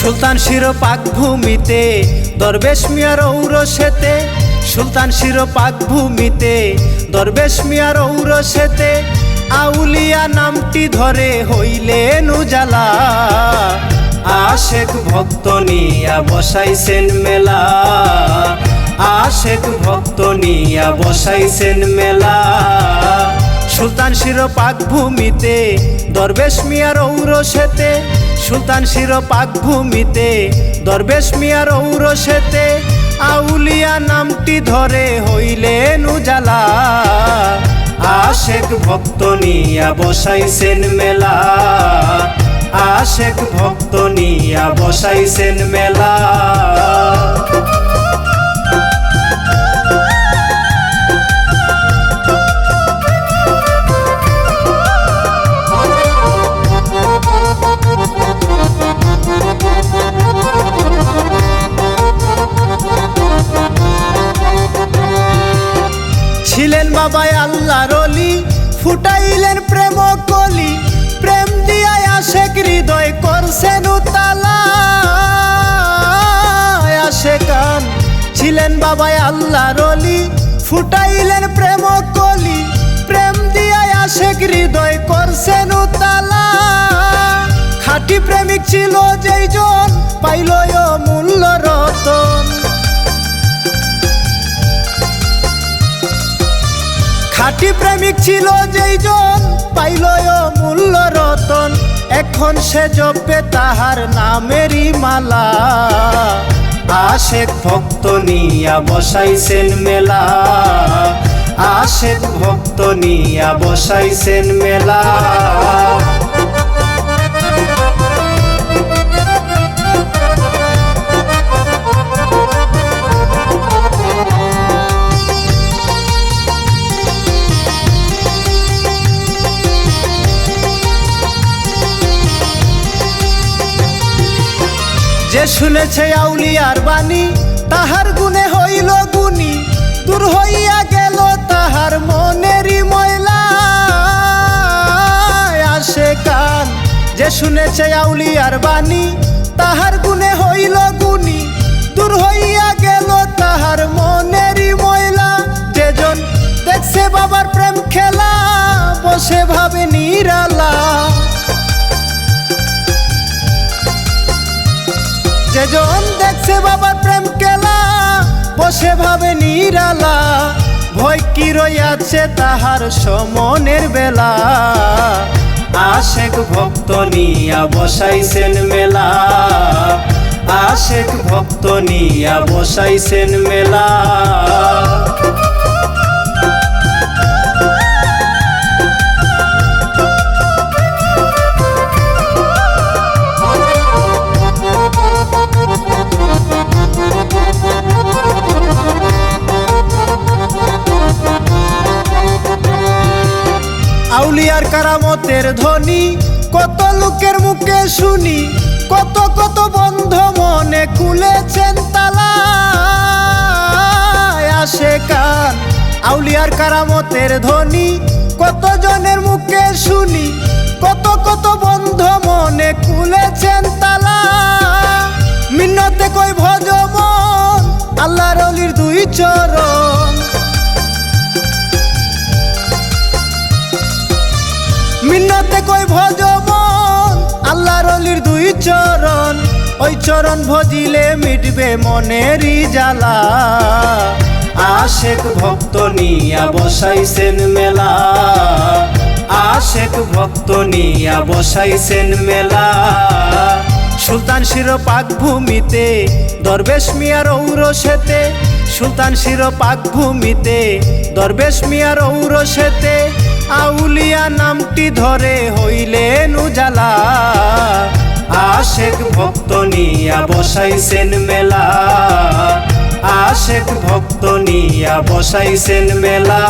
সুলতান শিরোপাক ভূমিতে দরবেশ মিয়ার ঔরসেতে, সুলতান শিরোপাক ভূমিতে দরবেশ মিয়ার ঔরসেতে, আউলিয়া নামটি ধরে হইলেন উজালা। আশেক ভক্ত নিয়া বসাইছেন মেলা, আশেক ভক্ত নিয়া বসাইছেন মেলা। সুলতান শিরোপাক ভূমিতে দরবেশ মিয়ার ঔরসেতে, সুলতান শিরোপাক ভূমিতে দরবেশ মিয়ার ঔরসেতে, আউলিয়া নামটি ধরে হইলেন উজালা। আশেক ভক্ত নিয়া বসাইছেন মেলা, আশেক ভক্ত নিয়া বসাইছেন মেলা। ছিলেন বাবাই আল্লাহর ওলি, ফুটাইলেন প্রেম কলি, প্রেম দিয়াই আশেক হৃদয় করছেন উতালা। আশেকান ছিলেন বাবাই আল্লাহর ওলি, ফুটাইলেন প্রেম কলি, প্রেম দিয়াই আশেক হৃদয় করছেন উতালা। খাঁটি প্রেমিক ছিল যেই জন পাইল মূল্য রতন, খাঁটি প্রেমিক ছিল যেই জন পাইল মূল্য রতন, এখন সে জপে তাহার নামেরই মালা। আশেক ভক্ত নিয়া বসাইছেন মেলা, আশেক ভক্ত নিয়া বসাইছেন মেলা। যে শুনেছে আউলিয়ার বাণী তাহার গুণে হইল গুণী, দূর হইয়া গেল তাহার মনেরই ময়লা। আশেকান যে শুনেছে আউলিয়ার বাণী তাহার গুণে হইল গুণী, দূর হইয়া গেল তাহার মনেরই ময়লা। যেজন দেখছে বাবার প্রেম খেলা বসে ভাবে নিরালা, যেজন দেখছে বাবার প্রেম খেলা বসে ভাবে নিরালা। ভয় কি রইয়াছে তাহার সমনের বেলা। আশেক ভক্ত নিয়া বসাইছেন মেলা, আশেক ভক্ত নিয়া বসাইছেন মেলা। আউলিয়ার কারামতের ধ্বনি কত লোকের মুখে শুনি, কত কত বন্ধ মনে খুলেছেন তালা। আশেকান আউলিয়ার কারামতের ধ্বনি কত জনের মুখে শুনি, কত কত বন্ধ মনে খুলেছেন তালা। মিন্নতে কই ভজ মন আল্লাহর ওলির দুই চরণ, মিন্নতে কই ভজ মন আল্লাহর ওলির দুই চরণ, ওই চরণ ভজিলে মিটবে মনেরই জ্বালা। আশেক ভক্ত নিয়া বসাইছেন মেলা, আশেক ভক্ত নিয়া বসাইছেন মেলা। সুলতান শিরোপাক ভূমিতে দরবেশ মিয়ার ঔরসেতে, সুলতান শিরোপাক ভূমিতে দরবেশ মিয়ার ঔরসেতে, আউলিয়া নামটি ধরে হইলেন উজালা। আশেক ভক্ত নিয়া বসাইছেন মেলা, আশেক ভক্ত নিয়া বসাইছেন মেলা।